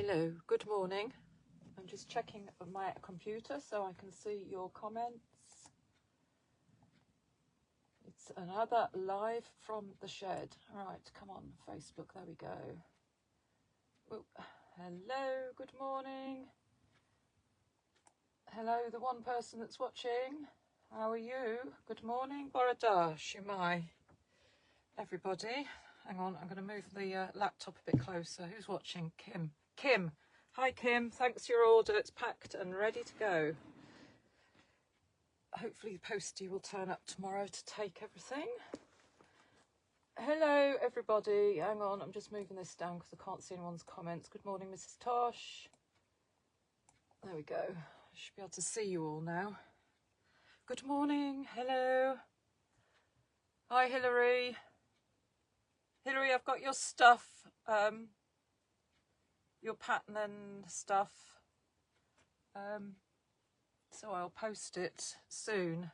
Hello, good morning. I'm just checking my computer so I can see your comments. It's another live from the shed. Right, come on, Facebook, there we go. Oh, hello, good morning. Hello, the one person that's watching. How are you? Good morning. Borada, Shumai. Everybody. Hang on, I'm going to move the laptop a bit closer. Who's watching? Kim. Kim. Hi, Kim. Thanks for your order. It's packed and ready to go. Hopefully the postie will turn up tomorrow to take everything. Hello, everybody. Hang on, I'm just moving this down because I can't see anyone's comments. Good morning, Mrs. Tosh. There we go. I should be able to see you all now. Good morning. Hello. Hi, Hilary. Hilary, I've got your stuff, your pattern and stuff, so I'll post it soon.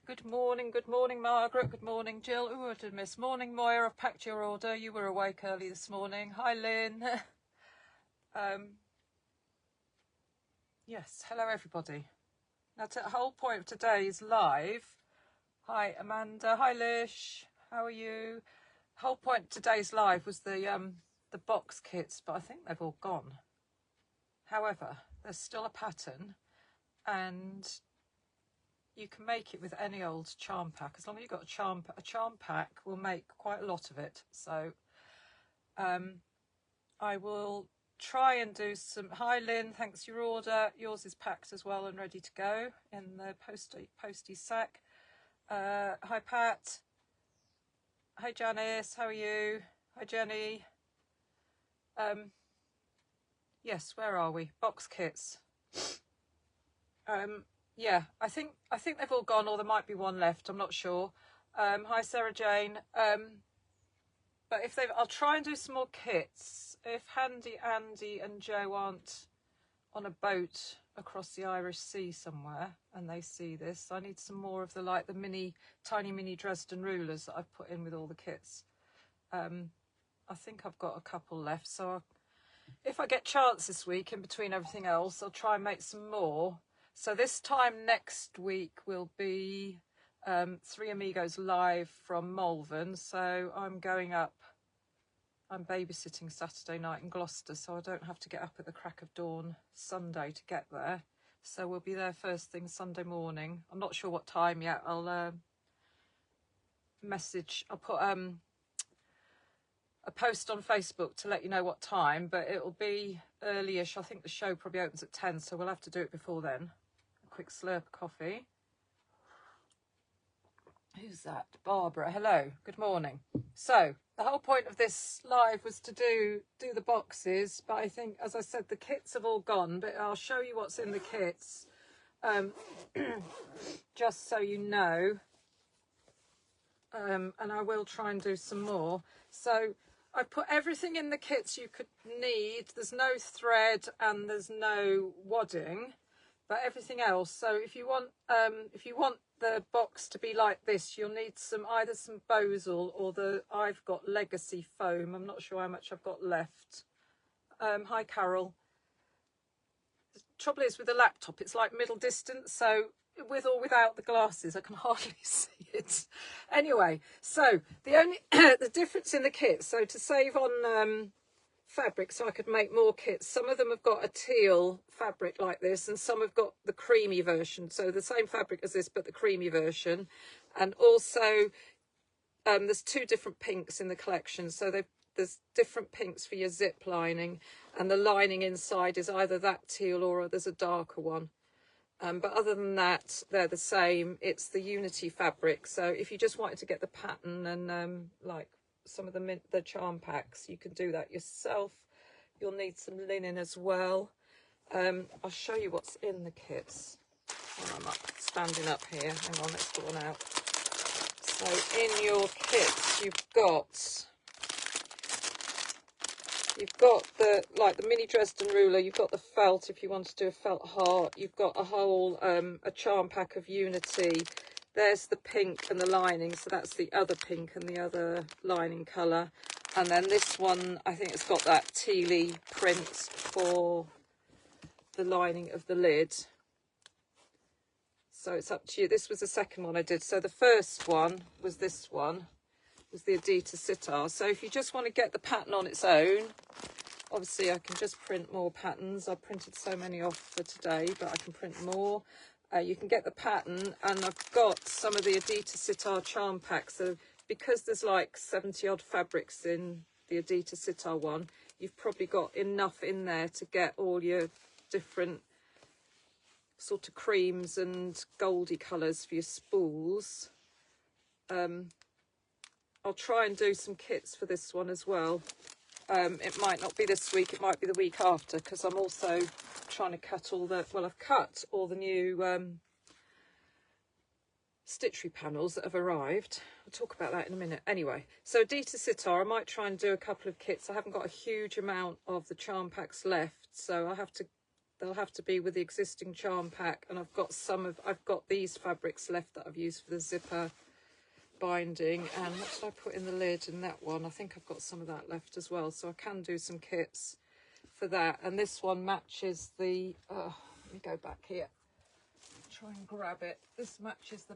Good morning, Margaret. Good morning, Jill. Ooh, I did miss. Morning, Moira. I've packed your order. You were awake early this morning. Hi, Lynn. Yes, hello, everybody. Now, the whole point of today's live. Hi, Amanda. Hi, Lish. How are you? Whole point of today's live was the box kits, but I think they've all gone. However, there's still a pattern, and you can make it with any old charm pack. As long as you've got a charm pack will make quite a lot of it. So I will try and do some. Hi, Lynn. Thanks for your order. Yours is packed as well and ready to go in the postie sack. Hi, Pat. Hi, Janice, how are you? Hi, Jenny. Yes, where are we? Box kits. Yeah, I think they've all gone, or there might be one left. I'm not sure. Hi, Sarah Jane. But if I'll try and do some more kits. If Handy Andy and Joe aren't on a boat across the Irish Sea somewhere and they see this, I need some more of the tiny mini Dresden rulers that I've put in with all the kits. I think I've got a couple left, so if I get chance this week in between everything else, I'll try and make some more. So this time next week will be Three Amigos live from Malvern. So I'm going up. I'm babysitting Saturday night in Gloucester, so I don't have to get up at the crack of dawn Sunday to get there. So we'll be there first thing Sunday morning. I'm not sure what time yet. I'll I'll put a post on Facebook to let you know what time, but it'll be early-ish. I think the show probably opens at 10, so we'll have to do it before then. A quick slurp of coffee. Who's that? Barbara. Hello. Good morning. So the whole point of this live was to do the boxes, but I think, as I said, the kits have all gone, but I'll show you what's in the kits, just so you know. And I will try and do some more. So I put everything in the kits you could need. There's no thread and there's no wadding, but everything else. So if you want the box to be like this, you'll need either some Bosal or I've got Legacy foam. I'm not sure how much I've got left. Hi, Carol. The trouble is with the laptop, it's like middle distance, so with or without the glasses I can hardly see it. Anyway, so the difference in the kits, so to save on fabric, so I could make more kits, some of them have got a teal fabric like this and some have got the creamy version, so the same fabric as this but the creamy version. And also there's two different pinks in the collection, so there's different pinks for your zip lining, and the lining inside is either that teal or there's a darker one. But other than that, they're the same. It's the Unity fabric. So if you just wanted to get the pattern and like some of the charm packs, you can do that yourself. You'll need some linen as well. I'll show you what's in the kits. While I'm standing up here. Hang on, let's get one out. So in your kits, you've got the mini Dresden ruler, you've got the felt if you want to do a felt heart, you've got a whole a charm pack of Unity. There's the pink and the lining, so that's the other pink and the other lining colour. And then this one, I think it's got that tealy print for the lining of the lid. So it's up to you. This was the second one I did. So the first one was this one, was the Adidas Sitar. So if you just want to get the pattern on its own, obviously I can just print more patterns. I printed so many off for today, but I can print more. You can get the pattern, and I've got some of the Adidas Sitar charm pack. So because there's like 70 odd fabrics in the Adidas Sitar one, you've probably got enough in there to get all your different sort of creams and goldy colours for your spools. I'll try and do some kits for this one as well. It might not be this week, it might be the week after, because I'm also trying to cut all the, well, I've cut all the new Stitchery panels that have arrived. I'll talk about that in a minute. Anyway, so Adidas Sitar, I might try and do a couple of kits. I haven't got a huge amount of the charm packs left, so they'll have to be with the existing charm pack, and I've got these fabrics left that I've used for the zipper binding. And what did I put in the lid in that one? I think I've got some of that left as well, so I can do some kits for that. And this one matches the let me go back here, try and grab it. This matches the,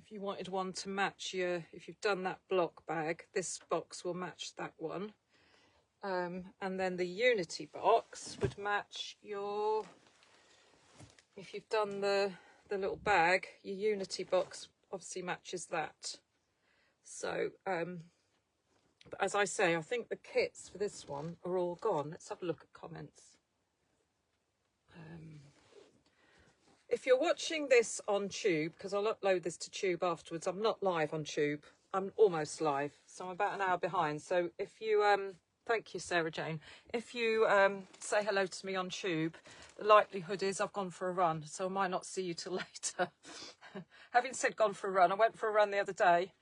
if you wanted one to match your, if you've done that block bag, this box will match that one. And then the Unity box would match your, if you've done the little bag, your Unity box obviously matches that. So but as I say, I think the kits for this one are all gone. Let's have a look at comments. If you're watching this on Tube, because I'll upload this to Tube afterwards, I'm not live on Tube, I'm almost live, so I'm about an hour behind. So if you thank you, Sarah Jane, if you say hello to me on Tube, the likelihood is I've gone for a run, so I might not see you till later. Having said gone for a run, I went for a run the other day.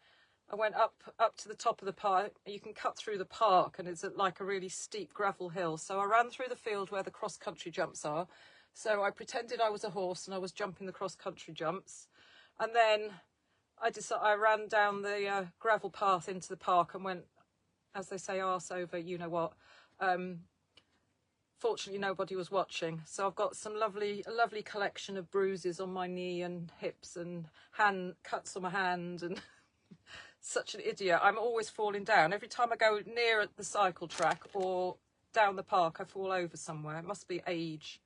I went up to the top of the park. You can cut through the park, and it's at like a really steep gravel hill. So I ran through the field where the cross-country jumps are. So I pretended I was a horse and I was jumping the cross-country jumps. And then I ran down the gravel path into the park and went, as they say, arse over, you know what. Fortunately, nobody was watching. So I've got a lovely collection of bruises on my knee and hips and hand cuts on my hand, and such an idiot. I'm always falling down. Every time I go near the cycle track or down the park, I fall over somewhere. It must be age.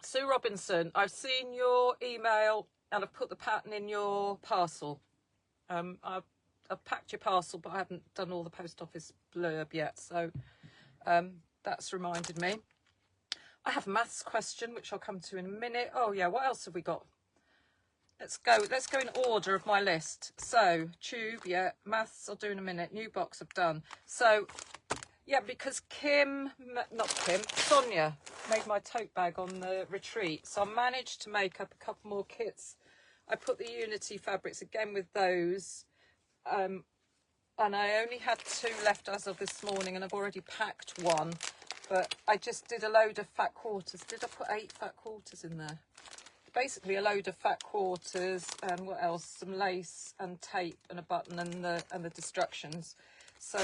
Sue Robinson, I've seen your email and I've put the pattern in your parcel. I've packed your parcel, but I haven't done all the post office blurb yet, so that's reminded me. I have a maths question, which I'll come to in a minute. Oh yeah, what else have we got? Let's go in order of my list. So Tube, yeah, maths I'll do in a minute. New box I've done. So yeah, because Sonia made my tote bag on the retreat, so I managed to make up a couple more kits. I put the Unity fabrics again with those, and I only had 2 left as of this morning, and I've already packed one, but I just did a load of fat quarters. Did I put 8 fat quarters in there? Basically a load of fat quarters, and what else, some lace and tape and a button, and the destructions. So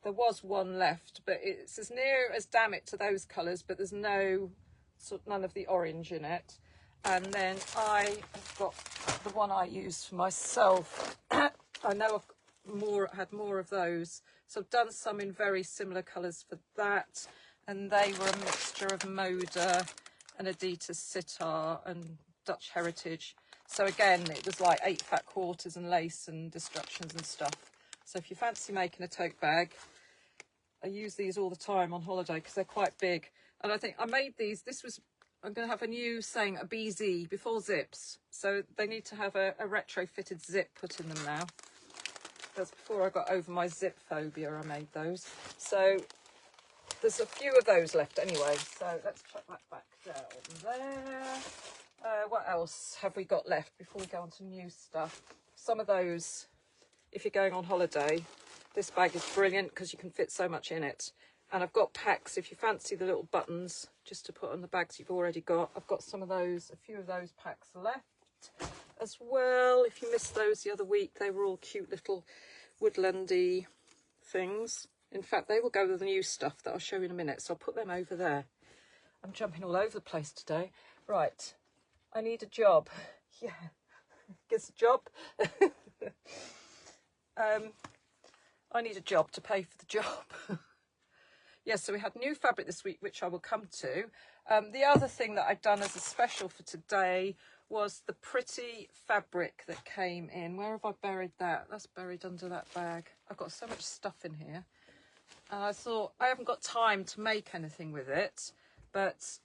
there was one left, but it's as near as damn it to those colours, but there's none of the orange in it. And then I have got the one I use for myself. I know I've had more of those, so I've done some in very similar colours for that, and they were a mixture of Moda and Adidas Sitar and Dutch Heritage. So again, it was like 8 fat quarters and lace and destructions and stuff. So if you fancy making a tote bag, I use these all the time on holiday because they're quite big. And I think I made these, I'm going to have a new saying, a BZ, before zips. So they need to have a retrofitted zip put in them now. That's before I got over my zip phobia, I made those. So there's a few of those left anyway. So let's chuck that back down there. What else have we got left before we go on to new stuff? Some of those, if you're going on holiday, this bag is brilliant because you can fit so much in it. And I've got packs, if you fancy the little buttons, just to put on the bags you've already got. I've got some of those, a few of those packs left. as well. If you missed those the other week, they were all cute little woodlandy things. In fact, they will go with the new stuff that I'll show you in a minute, so I'll put them over there. I'm jumping all over the place today. Right, I need a job. Yeah, gets a job. I need a job to pay for the job. Yes, so we had new fabric this week, which I will come to. The other thing that I'd done as a special for today was the pretty fabric that came in. Where have I buried that? That's buried under that bag. I've got so much stuff in here. And I thought, I haven't got time to make anything with it, but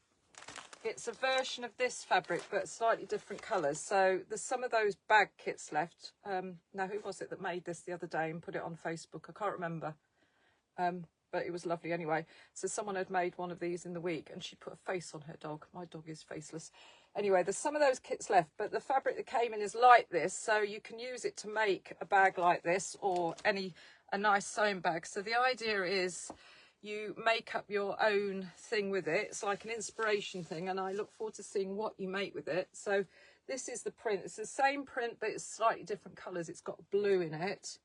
it's a version of this fabric, but slightly different colours. So there's some of those bag kits left. Now, who was it that made this the other day and put it on Facebook? I can't remember. But it was lovely anyway. So someone had made one of these in the week and she put a face on her dog. My dog is faceless. Anyway, there's some of those kits left, but the fabric that came in is like this. So you can use it to make a bag like this or a nice sewing bag. So the idea is you make up your own thing with it. It's like an inspiration thing, and I look forward to seeing what you make with it. So this is the print. It's the same print, but it's slightly different colours. It's got blue in it.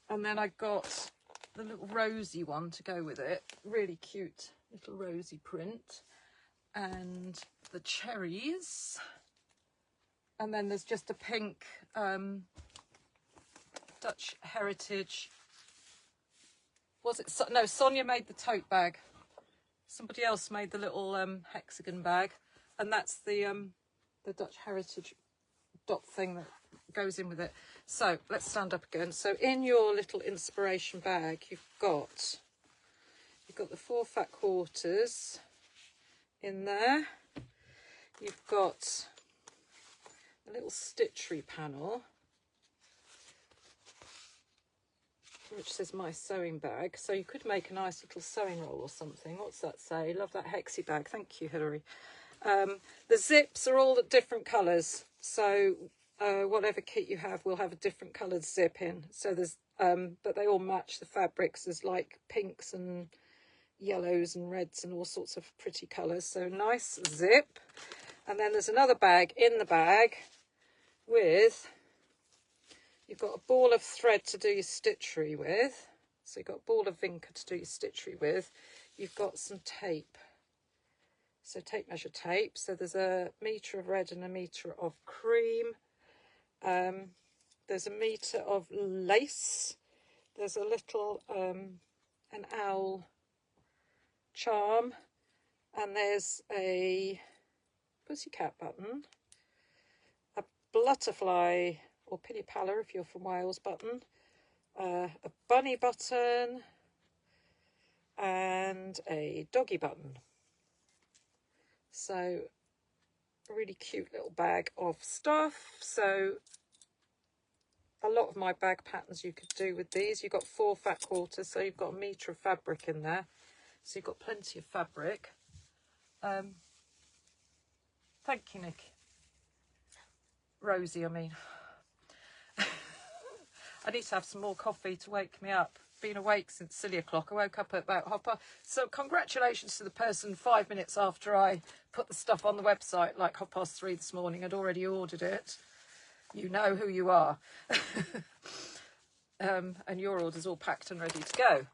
And then I got the little rosy one to go with it. Really cute little rosy print. And the cherries. And then there's just a pink Dutch Heritage. Was it? No, Sonia made the tote bag. Somebody else made the little hexagon bag, and that's the Dutch Heritage dot thing that goes in with it. So let's stand up again. So in your little inspiration bag, you've got the 4 fat quarters in there. You've got a little Stitchery panel, which says my sewing bag. So you could make a nice little sewing roll or something. What's that say? Love that hexie bag. Thank you, Hilary. The zips are all at different colours. So whatever kit you have will have a different coloured zip in. So there's, but they all match the fabrics. There's like pinks and yellows and reds and all sorts of pretty colours. So nice zip. And then there's another bag in the bag with, you've got a ball of thread to do your stitchery with. So you've got a ball of vinca to do your stitchery with. You've got some tape. So tape measure tape. So there's a metre of red and a metre of cream. There's a metre of lace. There's a little an owl charm. And there's a pussycat button. A butterfly or pilly-palla if you're from Wales button, a bunny button, and a doggy button. So a really cute little bag of stuff. So a lot of my bag patterns you could do with these. You've got 4 fat quarters, so you've got a metre of fabric in there. So you've got plenty of fabric. Thank you, Nick. Rosie, I mean. I need to have some more coffee to wake me up. Been awake since silly o'clock. I woke up at about 3:30. So congratulations to the person 5 minutes after I put the stuff on the website, like 3:30 this morning. I'd already ordered it. You know who you are. And your order's all packed and ready to go.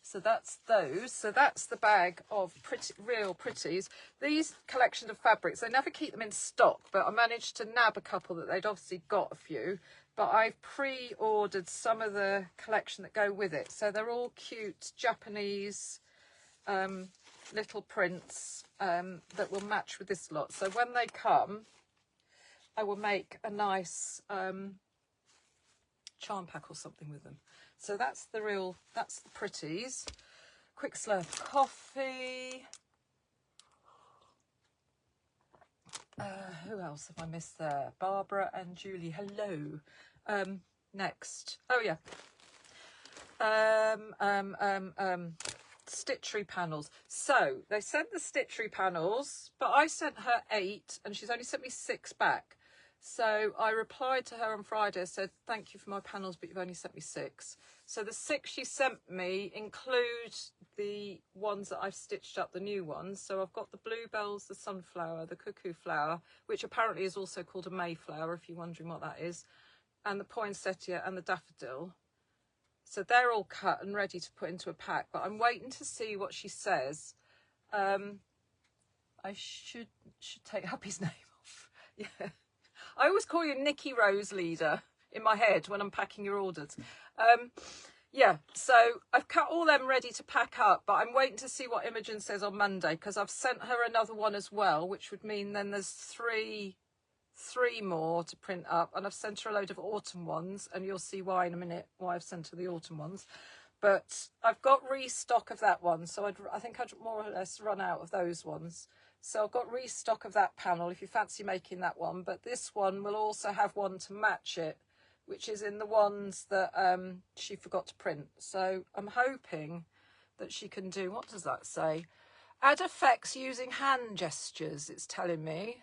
So that's those. So that's the bag of real pretties. These collections of fabrics, they never keep them in stock, but I managed to nab a couple that they'd obviously got a few. But I've pre-ordered some of the collection that go with it. So they're all cute Japanese little prints that will match with this lot. So when they come, I will make a nice charm pack or something with them. So that's the pretties. Quick slurp of coffee. Who else have I missed there? Barbara and Julie, hello. Next. Oh yeah. Stitchery panels. So they sent the Stitchery panels, but I sent her 8 and she's only sent me 6 back. So I replied to her on Friday. I said, thank you for my panels, but you've only sent me 6. So the 6 she sent me include the ones that I've stitched up, the new ones. So I've got the bluebells, the sunflower, the cuckoo flower, which apparently is also called a mayflower, if you're wondering what that is, and the poinsettia and the daffodil. So they're all cut and ready to put into a pack, but I'm waiting to see what she says. I should take Happy's name off. Yeah. I always call you Nikki Rose Leader in my head when I'm packing your orders. Yeah, so I've cut all them ready to pack up, but I'm waiting to see what Imogen says on Monday, because I've sent her another one as well, which would mean then there's three more to print up, and I've sent her a load of autumn ones, and you'll see why in a minute, why I've sent her the autumn ones. But I've got restock of that one, so I think I'd more or less run out of those ones. So I've got restock of that panel if you fancy making that one, but this one will also have one to match it, which is in the ones that she forgot to print. So I'm hoping that she can do, what does that say? Add effects using hand gestures, it's telling me.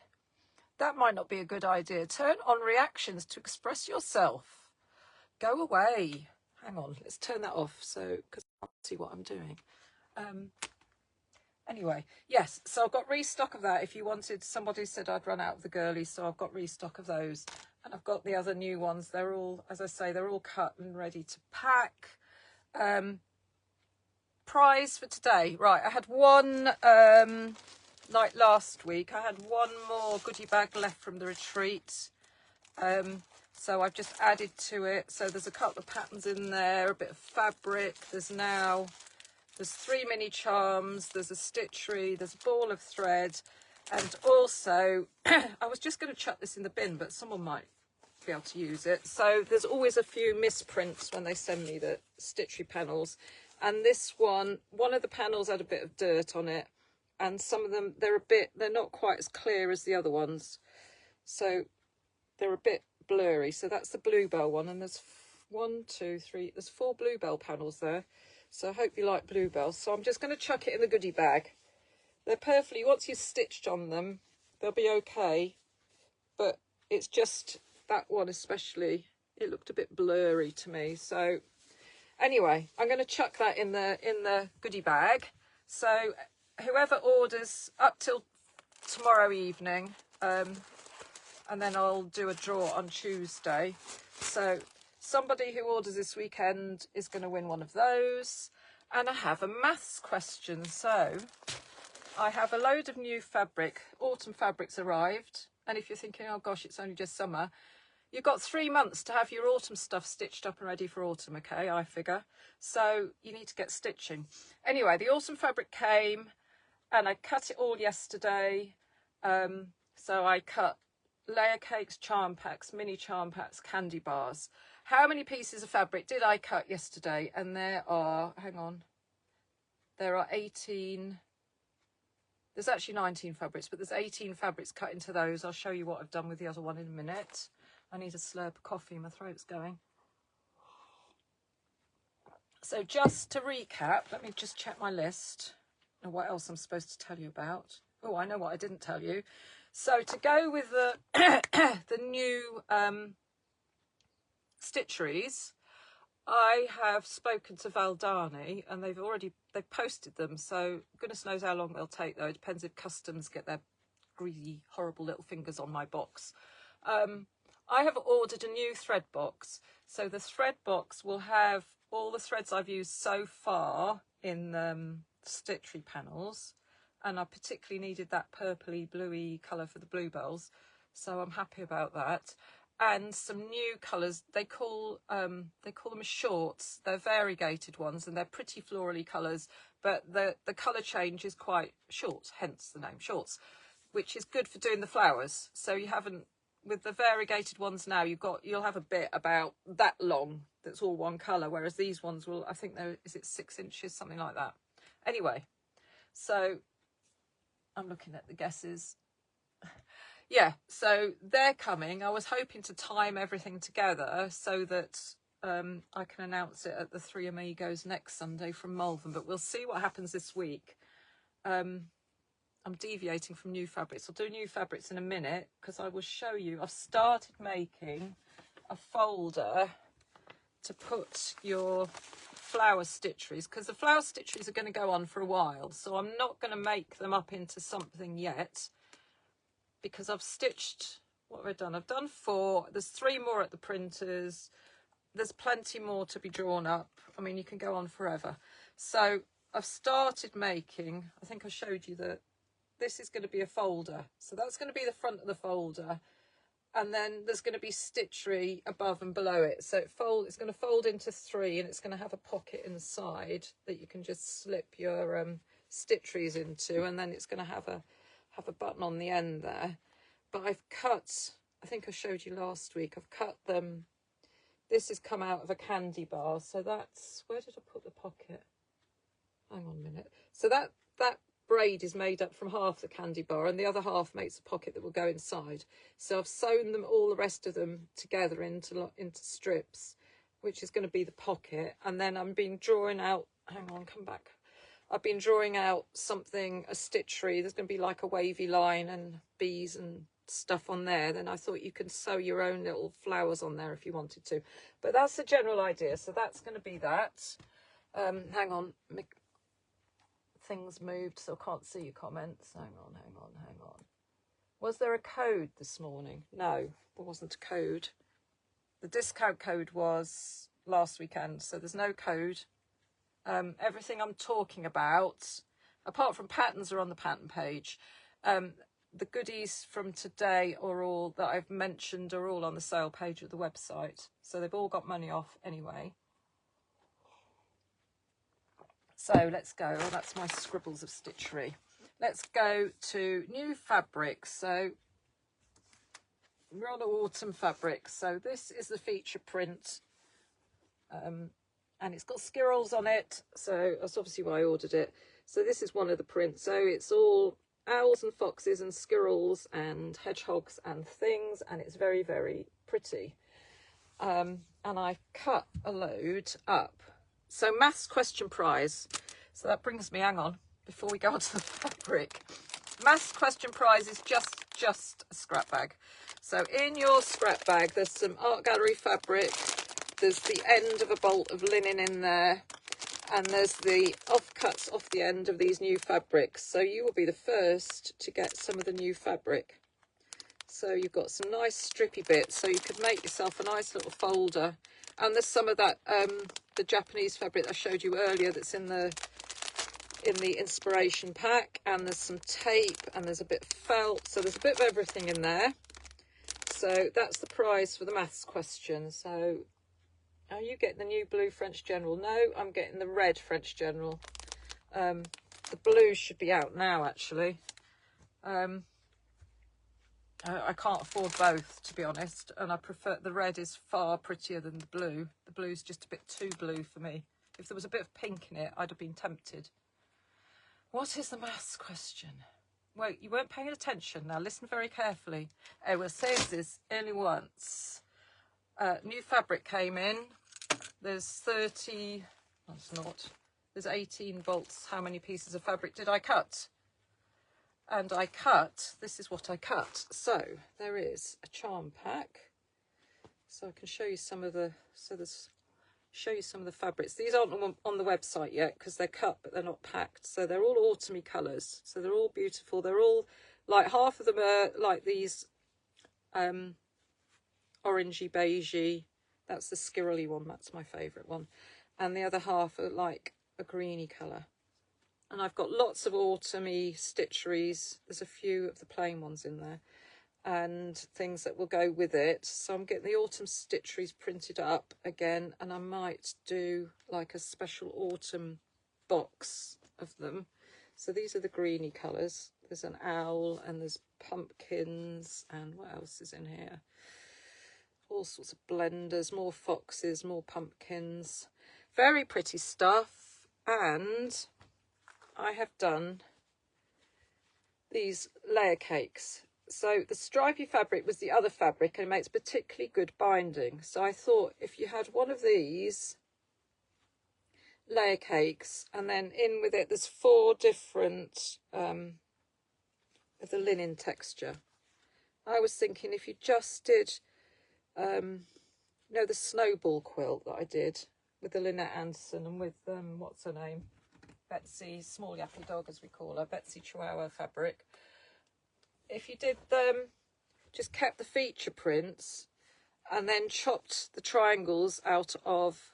That might not be a good idea. Turn on reactions to express yourself. Go away. Hang on, let's turn that off so because I can't see what I'm doing. Anyway, yes, so I've got restock of that. If you wanted, somebody said I'd run out of the girlies, so I've got restock of those. And I've got the other new ones. They're all, as I say, they're all cut and ready to pack. Prize for today. Right, I had one, like last week, I had one more goodie bag left from the retreat. So I've just added to it. So there's a couple of patterns in there, a bit of fabric. There's 3 mini charms, there's a Stitchery, there's a ball of thread, and also, I was just going to chuck this in the bin, but someone might be able to use it. So there's always a few misprints when they send me the Stitchery panels, and this one of the panels had a bit of dirt on it, and some of them, they're not quite as clear as the other ones, so they're a bit blurry. So that's the bluebell one, and there's there's 4 bluebell panels there. So I hope you like bluebells. So I'm just going to chuck it in the goodie bag. They're perfectly, once you've stitched on them, they'll be okay. But it's just that one especially, it looked a bit blurry to me. So anyway, I'm going to chuck that in the goodie bag. So whoever orders up till tomorrow evening, and then I'll do a draw on Tuesday. So somebody who orders this weekend is going to win one of those. And I have a maths question. So I have a load of new fabric. Autumn fabrics arrived. And if you're thinking, oh gosh, it's only just summer, you've got 3 months to have your autumn stuff stitched up and ready for autumn, okay, I figure. So you need to get stitching. Anyway, the autumn fabric came and I cut it all yesterday. So I cut layer cakes, charm packs, mini charm packs, candy bars. How many pieces of fabric did I cut yesterday? And there are, hang on, there are 18, there's actually 19 fabrics, but there's 18 fabrics cut into those. I'll show you what I've done with the other one in a minute. I need a slurp of coffee, my throat's going. So just to recap, let me just check my list and what else I'm supposed to tell you about. Oh, I know what I didn't tell you. So to go with the the new Stitcheries, I have spoken to Valdani and they've posted them. So goodness knows how long they'll take though. It depends if customs get their greedy, horrible little fingers on my box. I have ordered a new thread box. So the thread box will have all the threads I've used so far in Stitchery panels. And I particularly needed that purpley bluey colour for the bluebells, so I'm happy about that. And some new colours. They call them shorts. They're variegated ones, and they're pretty florally colours. But the colour change is quite short, hence the name shorts, which is good for doing the flowers. So you haven't, with the variegated ones now, you'll have a bit about that long that's all one colour, whereas these ones will, I think is it 6 inches, something like that. Anyway, so I'm looking at the guesses. Yeah, so they're coming. I was hoping to time everything together so that I can announce it at the Three Amigos next Sunday from Malvern, but we'll see what happens this week. I'm I'm deviating from new fabrics. I'll do new fabrics in a minute because I will show you. I've started making a folder to put your flower stitcheries, because the flower stitcheries are going to go on for a while, so I'm not going to make them up into something yet, because I've stitched, what have I done? I've done 4. There's 3 more at the printers. There's plenty more to be drawn up. I mean, you can go on forever. So I've started making, I think I showed you that this is going to be a folder. So that's going to be the front of the folder. And then there's going to be stitchery above and below it. So it's going to fold into 3, and it's going to have a pocket inside that you can just slip your stitcheries into, and then it's going to have a button on the end there. But I've cut, I think I showed you last week, I've cut them. This has come out of a candy bar. So that's, where did I put the pocket? Hang on a minute. So that braid is made up from half the candy bar, and the other half makes a pocket that will go inside. So I've sewn them, all the rest of them, together into strips, which is going to be the pocket. And then I've been drawing out, hang on, come back. I've been drawing out something, a stitchery. There's going to be like a wavy line and bees and stuff on there. Then I thought you could sew your own little flowers on there if you wanted to. But that's the general idea. So that's going to be that. Hang on. Things moved, so I can't see your comments. Hang on. Was there a code this morning? No, there wasn't a code. The discount code was last weekend, so there's no code. Everything I'm talking about, apart from patterns, are on the pattern page. The goodies from today are all that I've mentioned are all on the sale page of the website, so they've all got money off anyway. So let's go. Oh, that's my scribbles of stitchery. Let's go to new fabrics. So we're on autumn fabrics. So this is the feature print, and it's got squirrels on it. So that's obviously why I ordered it. So this is one of the prints. So it's all owls and foxes and squirrels and hedgehogs and things, and it's very, very pretty. And I cut a load up. So maths question prize. So that brings me, hang on, before we go on to the fabric. Maths question prize is just a scrap bag. So in your scrap bag, there's some art gallery fabric. There's the end of a bolt of linen in there. And there's the offcuts off the end of these new fabrics. So you will be the first to get some of the new fabric. So you've got some nice strippy bits. So you could make yourself a nice little folder. And there's some of that, the Japanese fabric I showed you earlier that's in the inspiration pack. And there's some tape, and there's a bit of felt. So there's a bit of everything in there. So that's the prize for the maths question. So are you getting the new blue French General? No, I'm getting the red French General. The blue should be out now, actually. I can't afford both, to be honest, and I prefer, the red is far prettier than the blue. The blue's just a bit too blue for me. If there was a bit of pink in it, I'd have been tempted. What is the maths question? Well, you weren't paying attention. Now listen very carefully. I will say this only once. New fabric came in. There's 30, that's not, there's 18 bolts. How many pieces of fabric did I cut? And I cut, this is what I cut. So there is a charm pack. So I can show you some of the, show you some of the fabrics. These aren't on the website yet because they're cut, but they're not packed. So they're all autumny colours. So they're all beautiful. They're all, like, half of them are like these orangey, beigey. That's the squirrely one. That's my favourite one. And the other half are like a greeny colour. And I've got lots of autumny stitcheries. There's a few of the plain ones in there and things that will go with it. So I'm getting the autumn stitcheries printed up again, and I might do like a special autumn box of them. So these are the greeny colours. There's an owl and there's pumpkins, and what else is in here? All sorts of blenders, more foxes, more pumpkins. Very pretty stuff. And I have done these layer cakes. So the stripy fabric was the other fabric, and it makes particularly good binding. So I thought if you had one of these layer cakes, and then in with it there's 4 different of the linen texture. I was thinking if you just did, you know, the snowball quilt that I did with the Lynette Anderson and with, what's her name? Betsy, small yappy dog as we call her, Betsy Chihuahua fabric. If you did them, just kept the feature prints and then chopped the triangles out of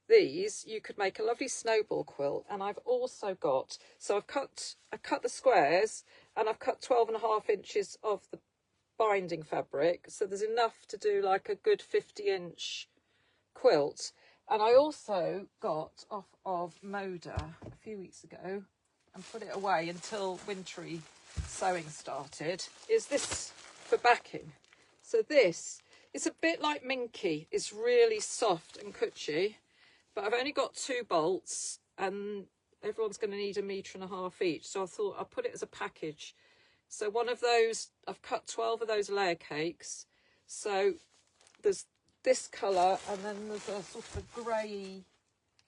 these, you could make a lovely snowball quilt. And I've also got, so I cut the squares and I've cut 12.5 inches of the binding fabric, so there's enough to do like a good 50-inch quilt. And I also got off of Moda a few weeks ago and put it away until wintry sewing started, is this for backing. So this is a bit like Minky, it's really soft and cushy, but I've only got 2 bolts and everyone's going to need 1.5 meters each, so I thought I'll put it as a package. So one of those, I've cut 12 of those layer cakes, so there's this colour and then there's a sort of a grey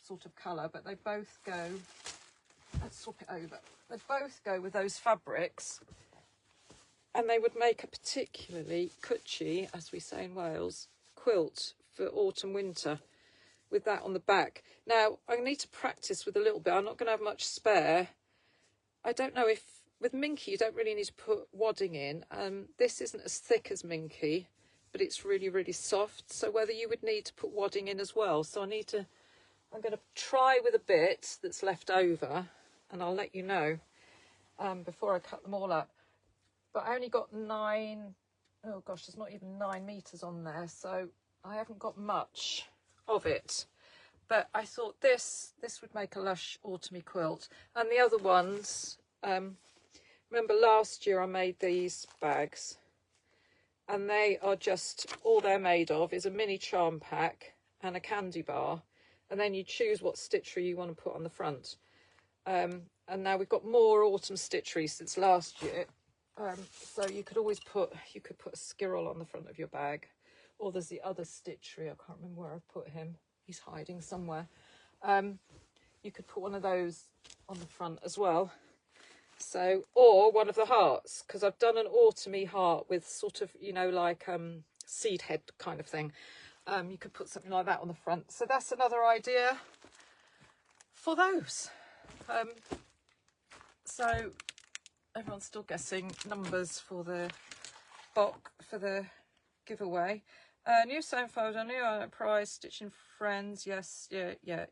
sort of colour, but they both go, let's swap it over, they both go with those fabrics and they would make a particularly cutchy, as we say in Wales, quilt for autumn winter with that on the back. Now I need to practice with a little bit, I'm not going to have much spare. I don't know if, with Minky you don't really need to put wadding in, this isn't as thick as Minky, but it's really, really soft, so whether you would need to put wadding in as well. So I'm going to try with a bit that's left over, and I'll let you know before I cut them all up. But I only got 9, oh gosh, there's not even 9 meters on there, so I haven't got much of it. But I thought this would make a lush autumny quilt. And the other ones, remember last year I made these bags, and they are just, all they're made of is a mini charm pack and a candy bar, and then you choose what stitchery you want to put on the front. And now we've got more autumn stitchery since last year, so you could always put, you could put a squirrel on the front of your bag, or there's the other stitchery, I can't remember where I've put him, he's hiding somewhere. You could put one of those on the front as well. So, or one of the hearts, because I've done an autumny heart with sort of, you know, like seed head kind of thing. You could put something like that on the front. So that's another idea for those. So everyone's still guessing numbers for the box, for the giveaway. New sewing folder, new prize, stitching friends, yes, yeah.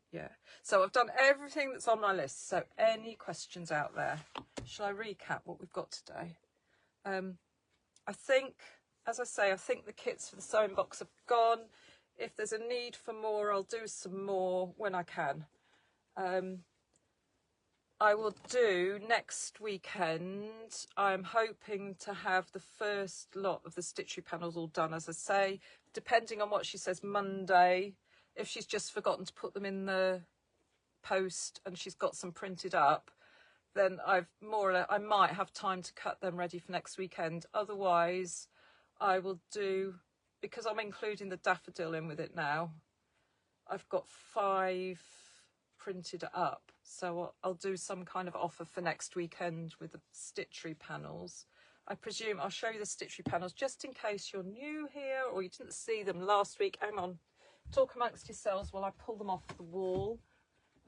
So I've done everything that's on my list. So any questions out there? Shall I recap what we've got today? I think, as I say, I think the kits for the sewing box have gone. If there's a need for more, I'll do some more when I can. I will do next weekend. I'm hoping to have the first lot of the Stitchery panels all done, as I say, depending on what she says Monday. If she's just forgotten to put them in the post and she's got some printed up, then I might have time to cut them ready for next weekend. Otherwise, I will do, because I'm including the daffodil in with it now, I've got 5 printed up, so I'll do some kind of offer for next weekend with the Stitchery panels. I presume I'll show you the Stitchery panels just in case you're new here or you didn't see them last week. Hang on, talk amongst yourselves while I pull them off the wall.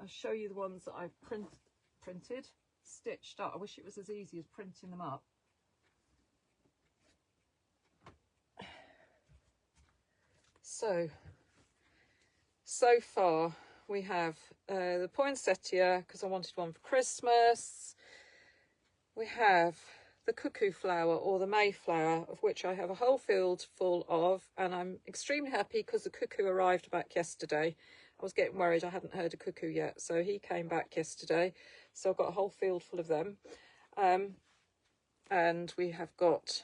I'll show you the ones that I've printed, stitched up. I wish it was as easy as printing them up. So far we have the poinsettia, because I wanted one for Christmas. We have the cuckoo flower, or the Mayflower, of which I have a whole field full of, and I'm extremely happy because the cuckoo arrived back yesterday. I was getting worried I hadn't heard a cuckoo yet, so he came back yesterday, so I've got a whole field full of them. And we have got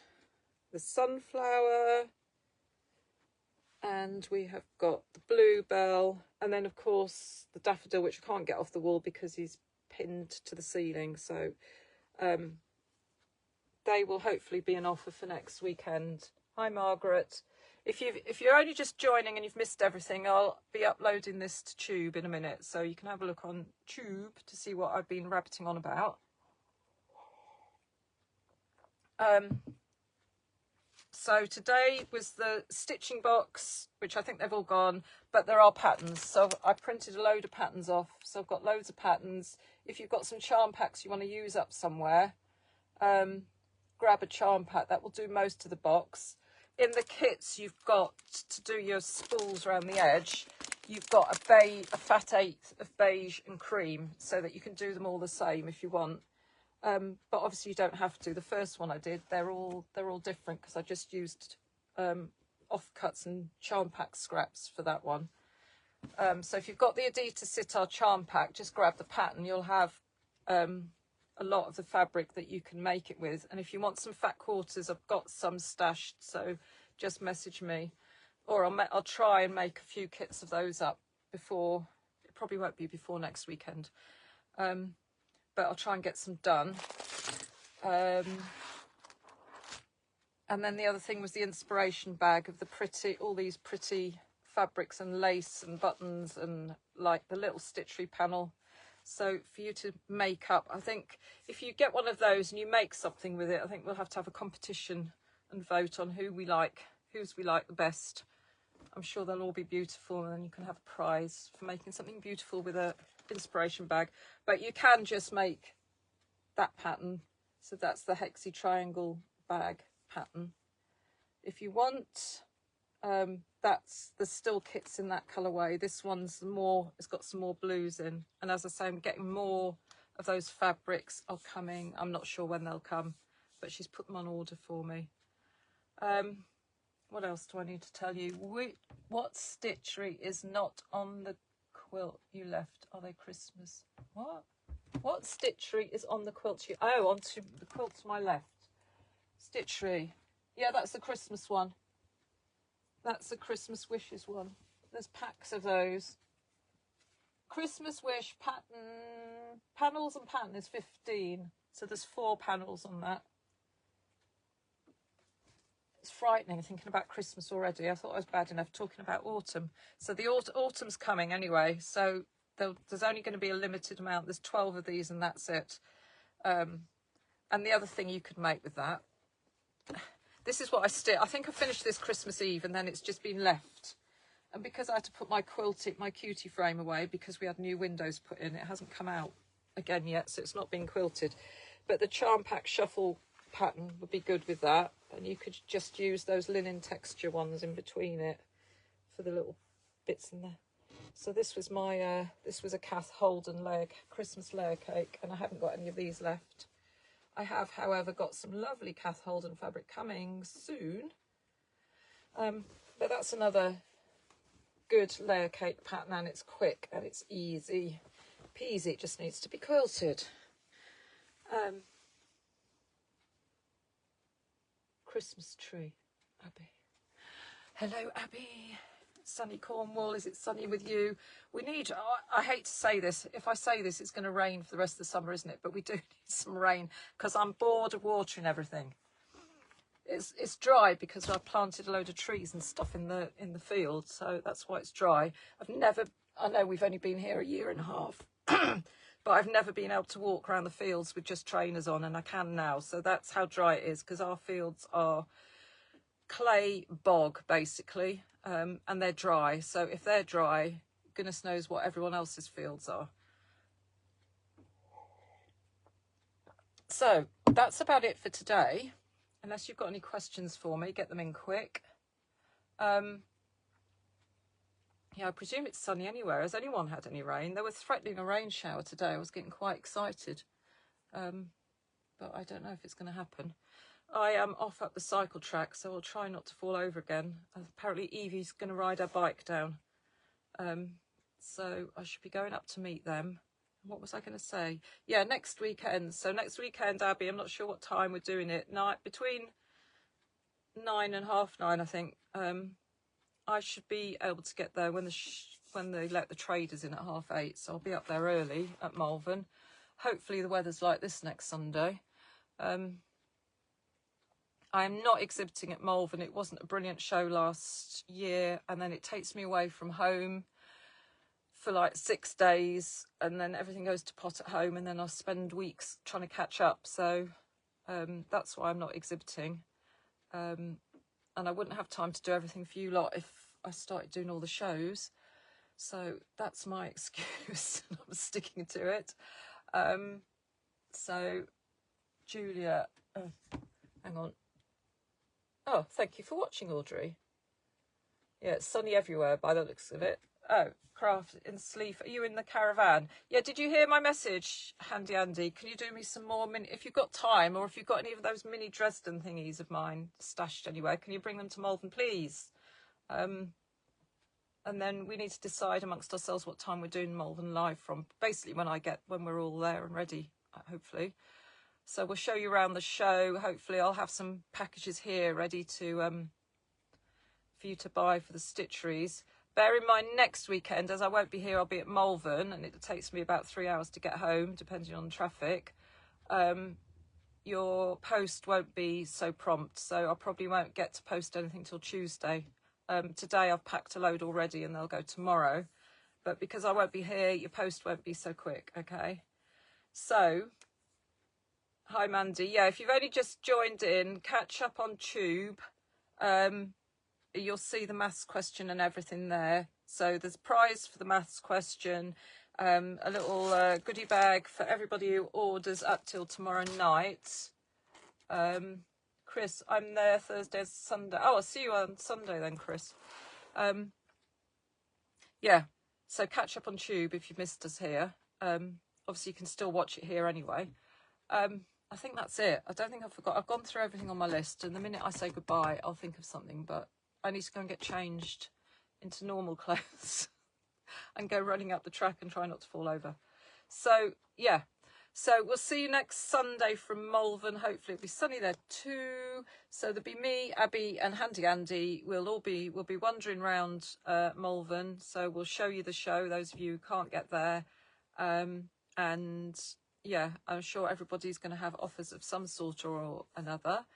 the sunflower, and we have got the bluebell, and then of course the daffodil, which I can't get off the wall because he's pinned to the ceiling. So they will hopefully be an offer for next weekend. Hi Margaret. If you're only just joining and you've missed everything, I'll be uploading this to Tube in a minute, so you can have a look on Tube to see what I've been rabbiting on about. So today was the stitching box, which I think they've all gone, but there are patterns. So I printed a load of patterns off. So I've got loads of patterns. If you've got some charm packs you want to use up somewhere, grab a charm pack. That will do most of the box. In the kits, you've got to do your spools around the edge. You've got a fat eighth of beige and cream, so that you can do them all the same if you want. But obviously you don't have to. The first one I did, they're all different because I just used offcuts and charm pack scraps for that one. So if you've got the Adidas Sitar charm pack, just grab the pattern. You'll have a lot of the fabric that you can make it with. And if you want some fat quarters, I've got some stashed, so just message me, or I'll try and make a few kits of those up before. It probably won't be before next weekend. But I'll try and get some done. And then the other thing was the inspiration bag of all these pretty fabrics and lace and buttons and like the little Stitchery panel. So for you to make up, I think if you get one of those and you make something with it, I think we'll have to have a competition and vote on whose we like the best. I'm sure they'll all be beautiful, and then you can have a prize for making something beautiful with a inspiration bag. But you can just make that pattern. So that's the hexy triangle bag pattern. If you want, there's still kits in that colourway. This one's it's got some more blues in. And as I say, I'm getting more of those fabrics are coming. I'm not sure when they'll come, but she's put them on order for me. What else do I need to tell you? What Stitchery is not on the quilt you left? Are they Christmas? What Stitchery is on the quilt onto the quilt to my left? Stitchery. Yeah, that's the Christmas one. That's the Christmas wishes one. There's packs of those. Christmas wish pattern, panels and pattern is 15. So there's 4 panels on that. It's frightening thinking about Christmas already. I thought I was bad enough talking about autumn. So the autumn's coming anyway. So there's only going to be a limited amount. There's 12 of these and that's it. And the other thing you could make with that, this is what I think I finished this Christmas Eve and then it's just been left. And because I had to put my cutie frame away because we had new windows put in, it hasn't come out again yet, so it's not been quilted. But the charm pack shuffle pattern would be good with that, and you could just use those linen texture ones in between it for the little bits in there. So this was my this was a Kath Holden Christmas layer cake, and I haven't got any of these left. I have, however, got some lovely Kath Holden fabric coming soon, but that's another good layer cake pattern, and it's quick and it's easy peasy. It just needs to be quilted. Christmas tree, Abby. Hello, Abby. Sunny Cornwall, is it sunny with you? We need, I hate to say this, if I say this it's going to rain for the rest of the summer, isn't it? But we do need some rain because I'm bored of watering everything. It's dry because I've planted a load of trees and stuff in the field, so that's why it's dry. I know we've only been here a year and a half, but I've never been able to walk around the fields with just trainers on, and I can now. So that's how dry it is, because our fields are clay bog basically, and they're dry. So if they're dry, goodness knows what everyone else's fields are. So that's about it for today. Unless you've got any questions for me, get them in quick. Yeah, I presume it's sunny anywhere. Has anyone had any rain? They were threatening a rain shower today. I was getting quite excited. But I don't know if it's going to happen. I am off up the cycle track, so I'll try not to fall over again. Apparently Evie's going to ride her bike down. So I should be going up to meet them. What was I going to say? Yeah, next weekend. So next weekend, Abby, I'm not sure what time we're doing it. Between 9 and 9:30, I think. I should be able to get there when they let the traders in at 8:30. So I'll be up there early at Malvern. Hopefully the weather's like this next Sunday. I am not exhibiting at Malvern. It wasn't a brilliant show last year, and then it takes me away from home for like 6 days, and then everything goes to pot at home, and then I'll spend weeks trying to catch up. So That's why I'm not exhibiting. And I wouldn't have time to do everything for you lot if I started doing all the shows. So that's my excuse. I'm sticking to it. So Julia, oh, hang on. Oh, thank you for watching, Audrey. Yeah, it's sunny everywhere by the looks of it. Oh, craft in sleeve. Are you in the caravan? Yeah, did you hear my message, Handy Andy? Can you do me some more if you've got time, or if you've got any of those mini Dresden thingies of mine stashed anywhere, can you bring them to Malvern, please? And then we need to decide amongst ourselves what time we're doing Malvern Live from. Basically when we're all there and ready, hopefully. So we'll show you around the show. Hopefully I'll have some packages here ready to for you to buy for the Stitcheries. Bear in mind next weekend, as I won't be here, I'll be at Malvern, and it takes me about 3 hours to get home, depending on traffic. Your post won't be so prompt, so I probably won't get to post anything till Tuesday. Today I've packed a load already and they'll go tomorrow, but because I won't be here, your post won't be so quick. Okay, so hi Mandy. Yeah, if you've only just joined in, catch up on Tube. You'll see the maths question and everything there. So there's a prize for the maths question, a little goodie bag for everybody who orders up till tomorrow night. Chris, I'm there Thursday, Sunday. Oh, I'll see you on Sunday then, Chris. Yeah, so catch up on Tube if you've missed us here. Obviously, you can still watch it here anyway. I think that's it. I don't think I forgot. I've gone through everything on my list, and the minute I say goodbye, I'll think of something, but I need to go and get changed into normal clothes and go running up the track and try not to fall over. So, yeah. So we'll see you next Sunday from Malvern. Hopefully it'll be sunny there too. So there'll be me, Abby and Handy Andy. We'll be wandering around Malvern. So we'll show you the show, those of you who can't get there. And yeah, I'm sure everybody's going to have offers of some sort or another.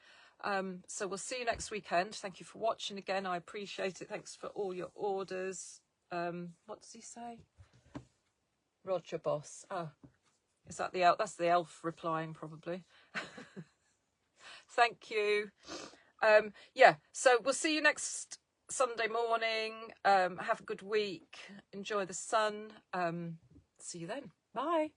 So we'll see you next weekend. Thank you for watching again. I appreciate it. Thanks for all your orders. What does he say? Roger Boss. Oh. Is that the elf? That's the elf replying, probably. Thank you. Yeah, so we'll see you next Sunday morning. Have a good week. Enjoy the sun. See you then. Bye.